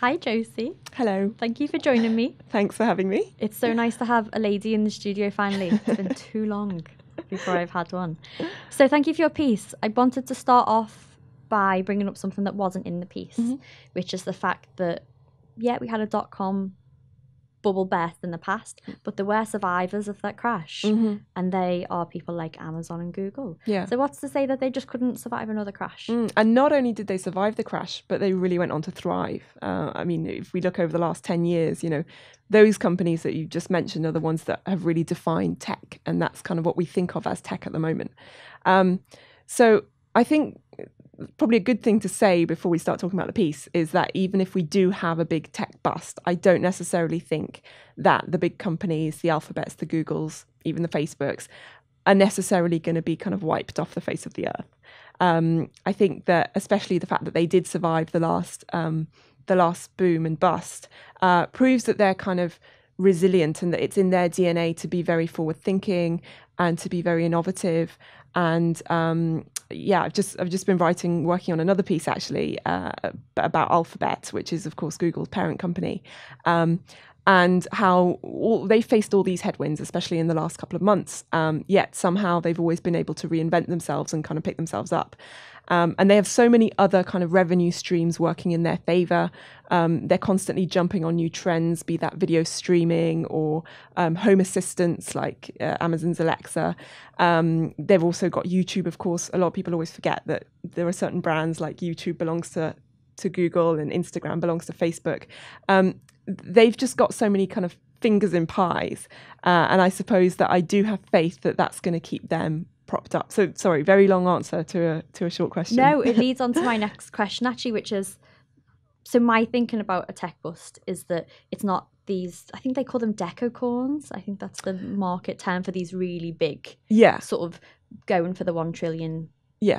Hi, Josie. Hello. Thank you for joining me. Thanks for having me. It's so nice to have a lady in the studio finally. It's been too long before I've had one. So thank you for your piece. I wanted to start off by bringing up something that wasn't in the piece, which is the fact that, yeah, we had a .com bubble burst in the past, but there were survivors of that crash, and they are people like Amazon and Google. Yeah. So what's to say that they just couldn't survive another crash? And not only did they survive the crash, but they really went on to thrive. I mean, if we look over the last 10 years, you know, those companies that you just mentioned are the ones that have really defined tech, and that's kind of what we think of as tech at the moment. So I think probably a good thing to say before we start talking about the piece is that even if we do have a big tech bust, I don't necessarily think that the big companies, the Alphabets, the Googles, even the Facebooks, are necessarily going to be kind of wiped off the face of the earth. I think that especially the fact that they did survive the last boom and bust proves that they're kind of resilient and that it's in their DNA to be very forward thinking and to be very innovative. And I've just been working on another piece actually about Alphabet, which is of course Google's parent company, and how they faced all these headwinds, especially in the last couple of months. Yet somehow they've always been able to reinvent themselves and kind of pick themselves up. And they have so many other kind of revenue streams working in their favor. They're constantly jumping on new trends, be that video streaming or home assistants like Amazon's Alexa. They've also got YouTube, of course. A lot of people always forget that there are certain brands like YouTube belongs to Google and Instagram belongs to Facebook. They've just got so many kind of fingers in pies. And I suppose that I do have faith that that's going to keep them propped up. So sorry, very long answer to a short question. No, it leads on to my next question actually, which is, so my thinking about a tech bust is that it's not these, I think they call them decacorns. I think that's the market term for these really big, sort of going for the 1 trillion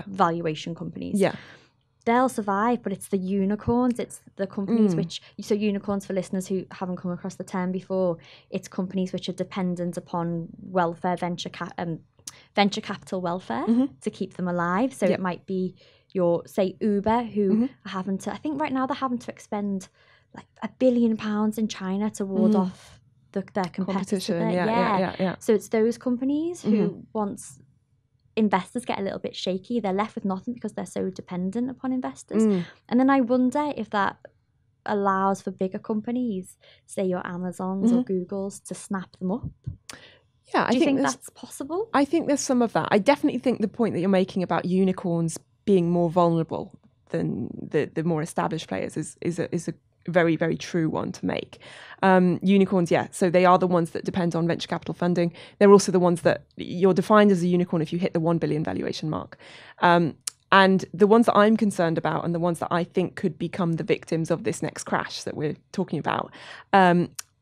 valuation companies. Yeah. They'll survive, but it's the unicorns. It's the companies so unicorns, for listeners who haven't come across the term before, it's companies which are dependent upon welfare, venture capital welfare to keep them alive. So it might be say Uber, who are having to, I think right now they're having to expend like £1 billion in China to ward off their competition. Yeah. So it's those companies who once investors get a little bit shaky, they're left with nothing because they're so dependent upon investors. And then I wonder if that allows for bigger companies, say your Amazons or Googles, to snap them up. Yeah, Do you think that's possible? I think there's some of that. I definitely think the point that you're making about unicorns being more vulnerable than the more established players is a very, very true one to make. Unicorns, so they are the ones that depend on venture capital funding. They're also the ones that you're defined as a unicorn if you hit the 1 billion valuation mark. And the ones that I'm concerned about and the ones that I think could become the victims of this next crash that we're talking about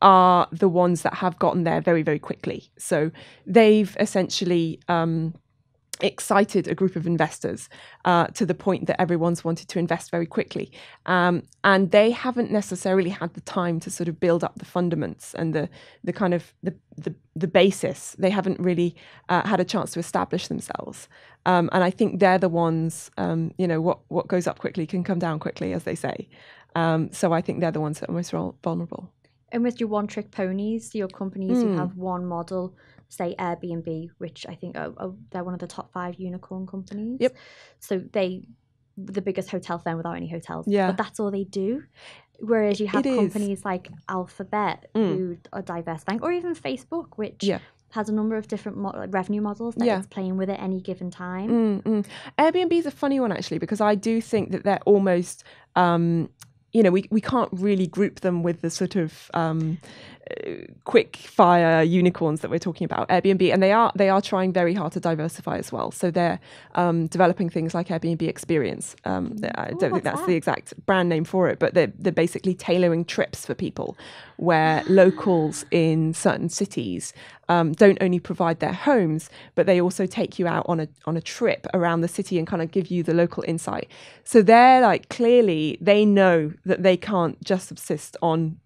are the ones that have gotten there very, very quickly. So they've essentially excited a group of investors to the point that everyone's wanted to invest very quickly. And they haven't necessarily had the time to sort of build up the fundaments and the kind of the basis. They haven't really had a chance to establish themselves. And I think they're the ones, what goes up quickly can come down quickly, as they say. So I think they're the ones that are most vulnerable. And with your one-trick ponies, your companies who have one model, say Airbnb, which I think they're one of the top 5 unicorn companies. Yep. So the biggest hotel firm without any hotels. Yeah. But that's all they do. Whereas you have companies like Alphabet, who are diversifying, or even Facebook, which has a number of different revenue models that it's playing with at any given time. Airbnb is a funny one, actually, because I do think that they're almost... we can't really group them with the sort of quick fire unicorns that we're talking about, Airbnb, and they are trying very hard to diversify as well. So they're developing things like Airbnb Experience. I don't think that's the exact brand name for it, but they're basically tailoring trips for people where locals in certain cities don't only provide their homes, but they also take you out on a trip around the city and kind of give you the local insight. So they're like, clearly they know that they can't just subsist on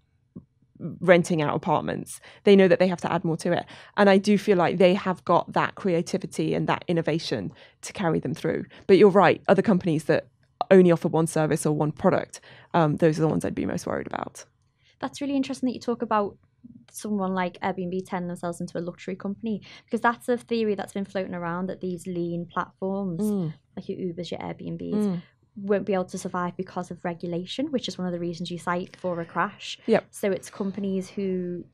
renting out apartments. They know that they have to add more to it. And I do feel like they have got that creativity and that innovation to carry them through. But you're right, other companies that only offer one service or one product, those are the ones I'd be most worried about. That's really interesting that you talk about someone like Airbnb turning themselves into a luxury company, because that's a theory that's been floating around, that these lean platforms like your Ubers, your Airbnbs won't be able to survive because of regulation, which is one of the reasons you cite for a crash. So it's companies who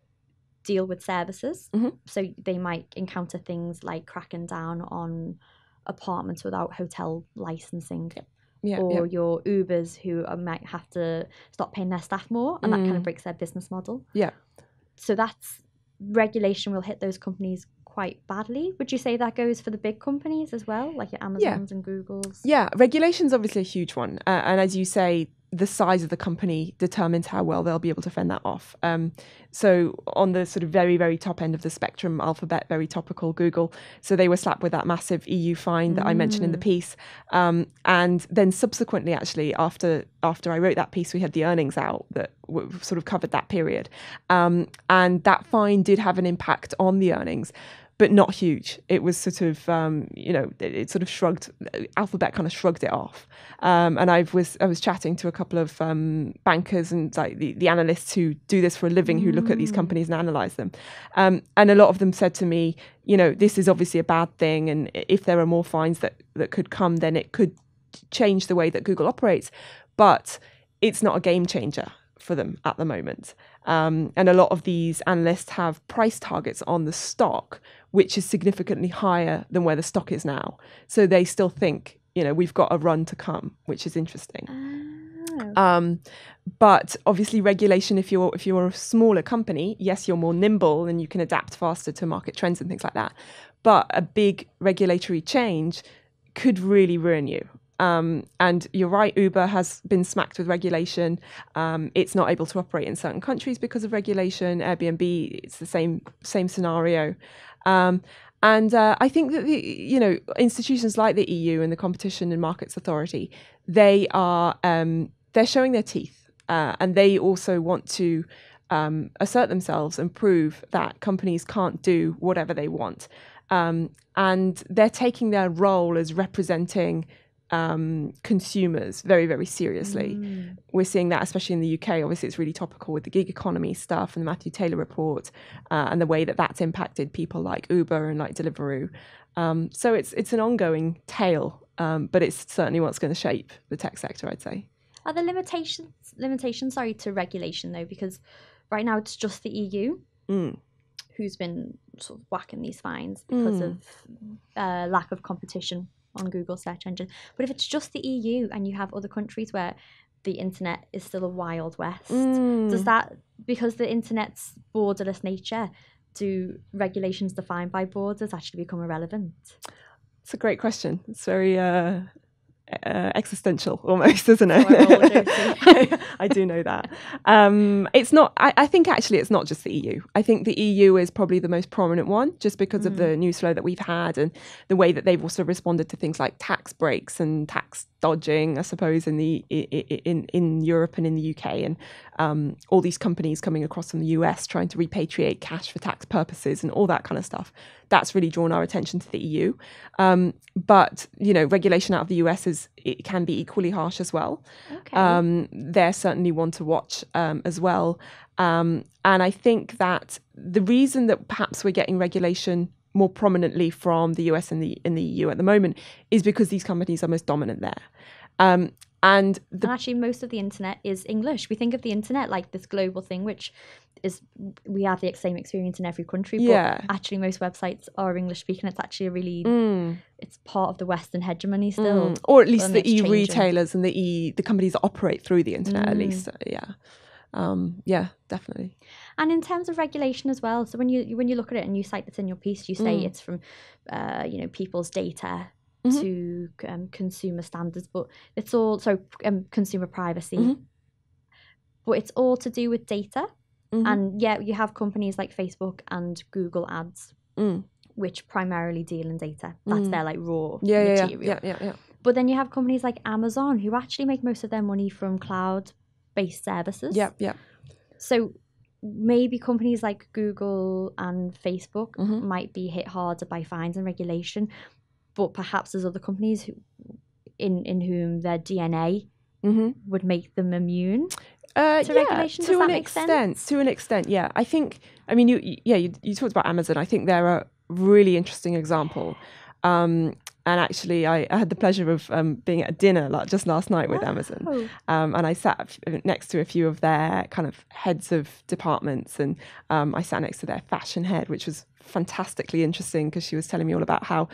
deal with services, so they might encounter things like cracking down on apartments without hotel licensing. Or your Ubers who might have to stop paying their staff more, and that kind of breaks their business model. So that's regulation will hit those companies quite badly. Would you say that goes for the big companies as well, like your Amazons and Googles? Yeah, regulation's obviously a huge one. And as you say, the size of the company determines how well they'll be able to fend that off. So on the sort of very, very top end of the spectrum, Alphabet, very topical, Google. So they were slapped with that massive EU fine that I mentioned in the piece. And then subsequently, actually, after I wrote that piece, we had the earnings out that sort of covered that period. And that fine did have an impact on the earnings, but not huge. It was sort of, it sort of shrugged, Alphabet kind of shrugged it off. And I was chatting to a couple of bankers and like the analysts who do this for a living, who look at these companies and analyze them. And a lot of them said to me, this is obviously a bad thing. And if there are more fines that could come, then it could change the way that Google operates. But it's not a game changer for them at the moment. And a lot of these analysts have price targets on the stock, which is significantly higher than where the stock is now. So they still think, we've got a run to come, which is interesting. But obviously regulation, if you're a smaller company, yes, you're more nimble and you can adapt faster to market trends and things like that. But a big regulatory change could really ruin you. And you're right, Uber has been smacked with regulation. It's not able to operate in certain countries because of regulation. Airbnb, it's the same scenario. And I think that institutions like the EU and the Competition and Markets Authority, they're showing their teeth, and they also want to assert themselves and prove that companies can't do whatever they want. And they're taking their role as representing consumers very, very seriously. We're seeing that especially in the UK. Obviously, it's really topical with the gig economy stuff and the Matthew Taylor report, and the way that that's impacted people like Uber and like Deliveroo. So it's an ongoing tale, but it's certainly what's going to shape the tech sector, I'd say. Are there limitations to regulation though? Because right now it's just the EU who's been sort of whacking these fines because of lack of competition on Google search engine. But if it's just the EU and you have other countries where the internet is still a wild west, does that, because the internet's borderless nature, do regulations defined by borders actually become irrelevant? It's a great question. It's very existential almost, isn't it? I do know that. It's not, I think actually it's not just the EU. I think the EU is probably the most prominent one, just because of the news flow that we've had and the way that they've also responded to things like tax breaks and tax dodging, I suppose, in Europe and in the UK, and all these companies coming across from the US trying to repatriate cash for tax purposes and all that kind of stuff. That's really drawn our attention to the EU. But, regulation out of the US it can be equally harsh as well. They're certainly one to watch as well. And I think that the reason that perhaps we're getting regulation more prominently from the US and the EU at the moment is because these companies are most dominant there. And actually, most of the internet is English. We think of the internet like this global thing, which is, we have the same experience in every country. But actually, most websites are English speaking. It's actually a really, it's part of the Western hegemony still. Or at least the e-retailers and the companies that operate through the internet, at least. Yeah, definitely. And in terms of regulation as well, so when you look at it and you cite this in your piece, you say it's from people's data to consumer standards, but it's all consumer privacy, but it's all to do with data. And you have companies like Facebook and Google Ads, which primarily deal in data. That's their like raw material. Yeah. But then you have companies like Amazon who actually make most of their money from cloud-based services. Yeah. So maybe companies like Google and Facebook might be hit harder by fines and regulation, but perhaps there's other companies in whom their DNA would make them immune to regulation. Does that make sense? To an extent, yeah. I think, I mean, you talked about Amazon. I think they're a really interesting example. And actually, I had the pleasure of being at a dinner just last night with Amazon. And I sat next to a few of their kind of heads of departments. And I sat next to their fashion head, which was fantastically interesting because she was telling me all about how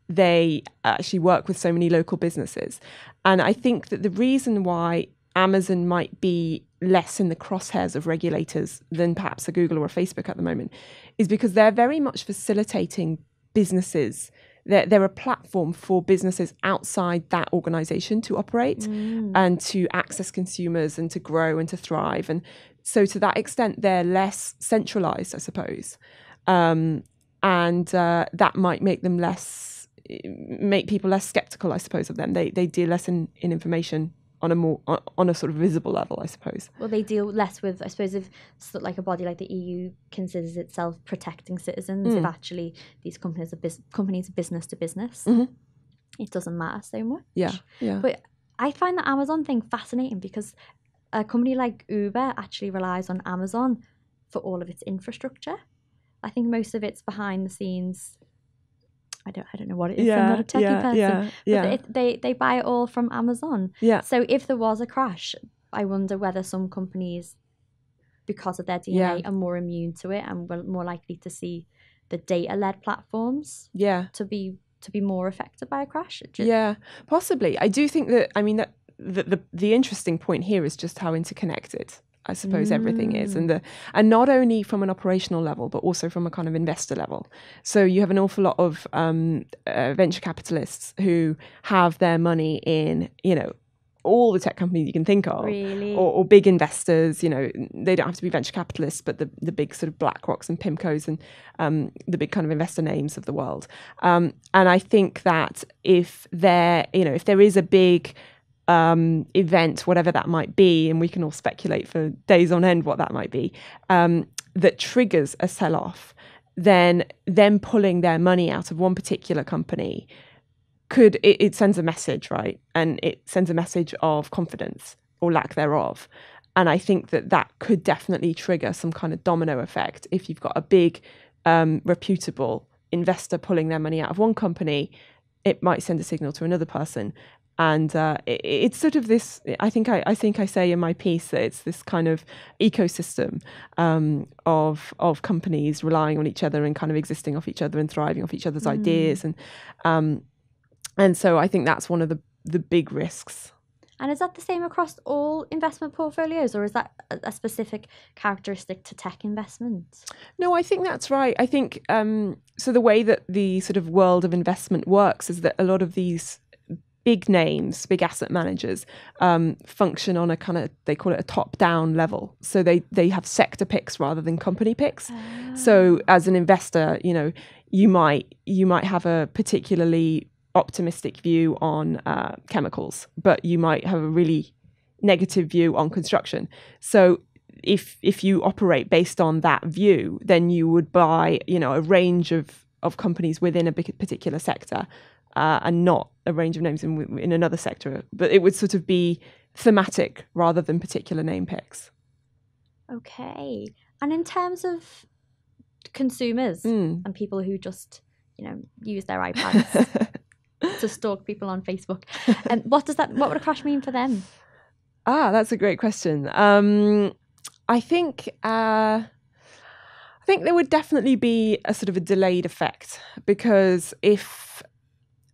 they actually work with so many local businesses. And I think that the reason why Amazon might be less in the crosshairs of regulators than perhaps a Google or a Facebook at the moment is because they're very much facilitating businesses. They're a platform for businesses outside that organization to operate and to access consumers and to grow and to thrive. And so to that extent, they're less centralized, I suppose. And that might make them make people less skeptical, I suppose, of them. They deal less in information on a sort of visible level, I suppose. Well, they deal less with, I suppose, if like a body like the EU considers itself protecting citizens, if actually these companies are business to business, it doesn't matter so much. Yeah. But I find the Amazon thing fascinating because a company like Uber actually relies on Amazon for all of its infrastructure. I think most of it's behind the scenes. I don't know what it is. I'm not a techie person. But they buy it all from Amazon. Yeah. So if there was a crash, I wonder whether some companies, because of their DNA, are more immune to it and more likely to see the data-led platforms to be more affected by a crash. Yeah, possibly. I do think that, I mean, that the interesting point here is just how interconnected I suppose everything is, and not only from an operational level, but also from a kind of investor level. So you have an awful lot of venture capitalists who have their money in, all the tech companies you can think of, really? or big investors. They don't have to be venture capitalists, but the big sort of BlackRocks and PIMCOs and the big kind of investor names of the world. And I think that if there is a big event, whatever that might be, and we can all speculate for days on end what that might be, that triggers a sell-off, then them pulling their money out of one particular company it sends a message, right? And it sends a message of confidence or lack thereof. And I think that could definitely trigger some kind of domino effect. If you've got a big reputable investor pulling their money out of one company, it might send a signal to another person. And it's sort of this, I think I say in my piece that it's this kind of ecosystem of companies relying on each other and kind of existing off each other and thriving off each other's ideas. And so I think that's one of the big risks. And is that the same across all investment portfolios, or is that a specific characteristic to tech investments? No, I think that's right. I think so the way that the sort of world of investment works is that a lot of these big names, big asset managers, function on a kind of, they call it a top-down level. So they have sector picks rather than company picks. So as an investor, you might have a particularly optimistic view on chemicals, but you might have a really negative view on construction. So if you operate based on that view, then you would buy, a range of companies within a particular sector, and not a range of names in another sector. But it would sort of be thematic rather than particular name picks. Okay. And in terms of consumers and people who just, use their iPads to stalk people on Facebook, and what would a crash mean for them? That's a great question. I think there would definitely be a sort of a delayed effect, because if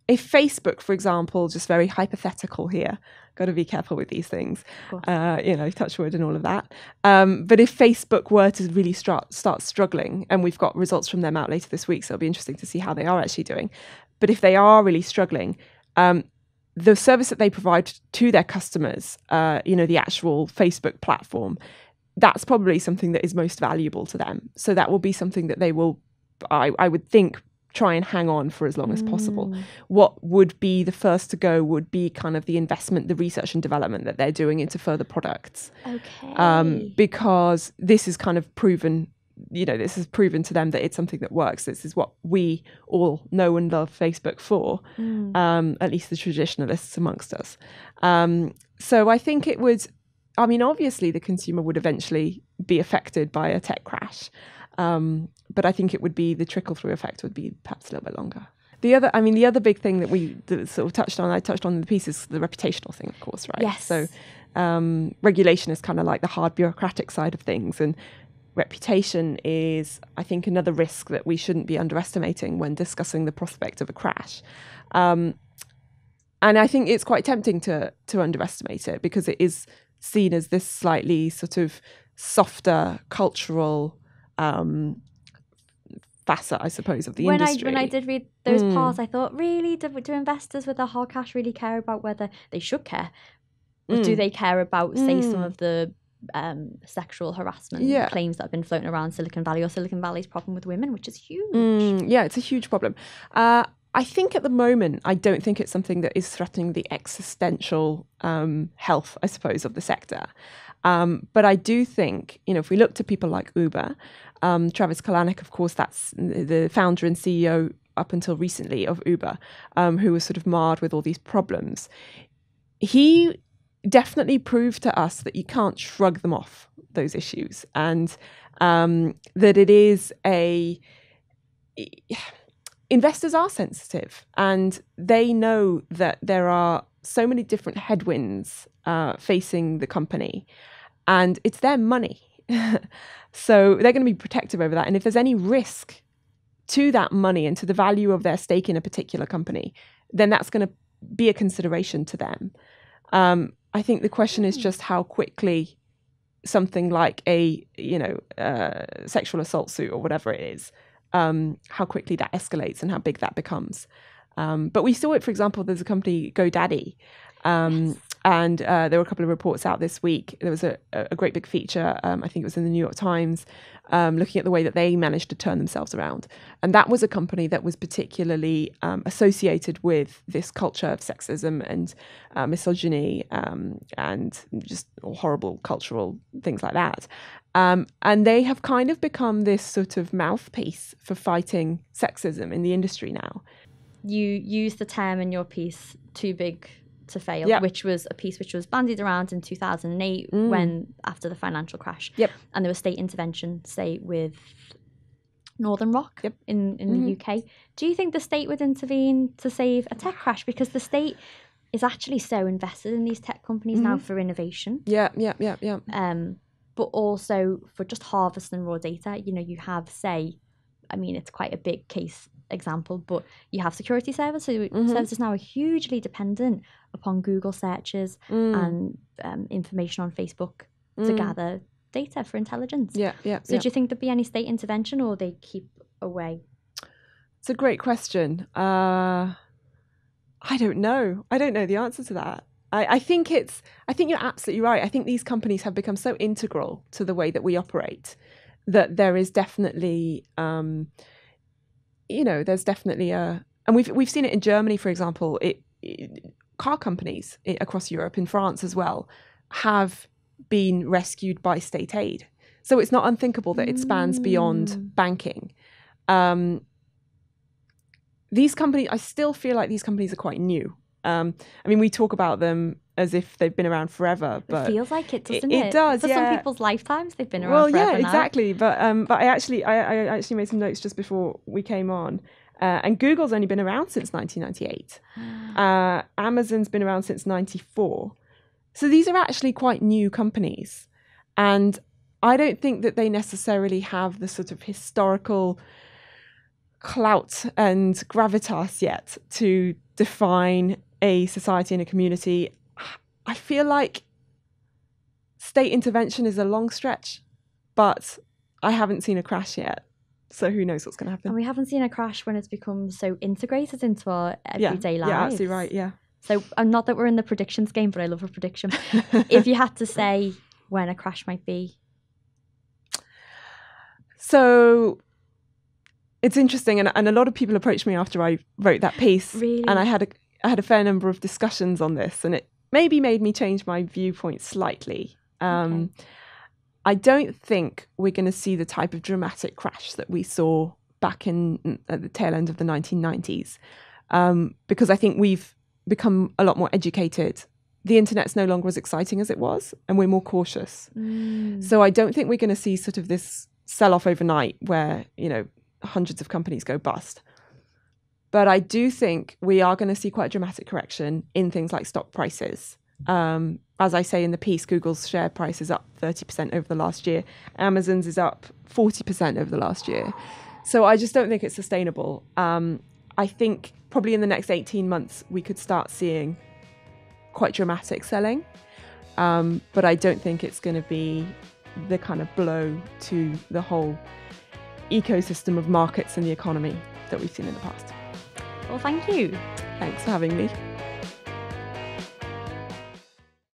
Facebook, for example, just very hypothetical here, got to be careful with these things, touch wood and all of that. But if Facebook were to really start struggling, and we've got results from them out later this week, so it'll be interesting to see how they are actually doing. But if they are really struggling, the service that they provide to their customers, the actual Facebook platform, that's probably something that is most valuable to them. So that will be something that they will, I would think, try and hang on for as long as possible. What would be the first to go would be kind of the investment, the research and development that they're doing into further products. Okay. Because this is kind of proven this has proven to them that it's something that works. This is what we all know and love Facebook for, at least the traditionalists amongst us. So I think it would, obviously the consumer would eventually be affected by a tech crash. But I think the trickle-through effect would be perhaps a little bit longer. The other big thing that sort of I touched on in the piece is the reputational thing, of course, right? Yes. So regulation is kind of like the hard bureaucratic side of things, and reputation is, I think, another risk that we shouldn't be underestimating when discussing the prospect of a crash. And I think it's quite tempting to underestimate it, because it is seen as this slightly sort of softer cultural facet, I suppose, of the industry. When I did read those parts, I thought, really, do investors with a hard cash really care about whether they should care? Or do they care about, say, some of the sexual harassment claims that have been floating around Silicon Valley, or Silicon Valley's problem with women, which is huge? Yeah, it's a huge problem. I think at the moment, I don't think it's something that is threatening the existential health, I suppose, of the sector. But I do think, if we look to people like Uber, Travis Kalanick, of course, that's the founder and CEO up until recently of Uber, who was sort of marred with all these problems. He definitely proved to us that you can't shrug them off, those issues, and that it is investors are sensitive, and they know that there are so many different headwinds facing the company, and it's their money. So they're going to be protective over that. And if there's any risk to that money and to the value of their stake in a particular company, then that's going to be a consideration to them. I think the question is just how quickly something like a sexual assault suit or whatever it is, how quickly that escalates and how big that becomes. But we saw it, for example, there's a company, GoDaddy, and there were a couple of reports out this week. There was a great big feature, I think it was in the New York Times, looking at the way that they managed to turn themselves around. And that was a company that was particularly associated with this culture of sexism and misogyny and just horrible cultural things like that. And they have kind of become this sort of mouthpiece for fighting sexism in the industry now. You used the term in your piece, too big to fail, which was a piece which was bandied around in 2008 after the financial crash. And there was state intervention, say, with Northern Rock in the UK. Do you think the state would intervene to save a tech crash? Because the state is actually so invested in these tech companies now for innovation. But also for just harvesting raw data. You have, say, it's quite a big case example, but you have security services. Services now are hugely dependent upon Google searches and information on Facebook to gather data for intelligence. So do you think there'd be any state intervention, or they keep away? It's a great question. I don't know. I don't know the answer to that. I think you're absolutely right. I think these companies have become so integral to the way that we operate that there is definitely there's definitely and we've seen it in Germany, for example. Car companies across Europe, in France as well, have been rescued by state aid. So it's not unthinkable that it spans beyond banking. These companies, I still feel like these companies are quite new. We talk about them as if they've been around forever, but it feels like it, doesn't it? It does, For some people's lifetimes, they've been around well, forever. Well, yeah, exactly. But I actually made some notes just before we came on. And Google's only been around since 1998. Amazon's been around since 1994. So these are actually quite new companies. And I don't think that they necessarily have the sort of historical clout and gravitas yet to define a society and a community. I feel like state intervention is a long stretch, but I haven't seen a crash yet. So who knows what's going to happen? And we haven't seen a crash when it's become so integrated into our everyday lives. Yeah, absolutely right, yeah. So not that we're in the predictions game, but I love a prediction. If you had to say when a crash might be. So it's interesting, and a lot of people approached me after I wrote that piece. Really? And I had a fair number of discussions on this, and it maybe made me change my viewpoint slightly. Okay. I don't think we're going to see the type of dramatic crash that we saw back at the tail end of the 1990s, because I think we've become a lot more educated. The internet's no longer as exciting as it was, and we're more cautious. So I don't think we're going to see sort of this sell-off overnight where, hundreds of companies go bust. But I do think we are going to see quite a dramatic correction in things like stock prices. As I say in the piece, Google's share price is up 30% over the last year. Amazon's is up 40% over the last year. So I just don't think it's sustainable. I think probably in the next 18 months, we could start seeing quite dramatic selling. But I don't think it's going to be the kind of blow to the whole ecosystem of markets and the economy that we've seen in the past. Well, thank you. Thanks for having me.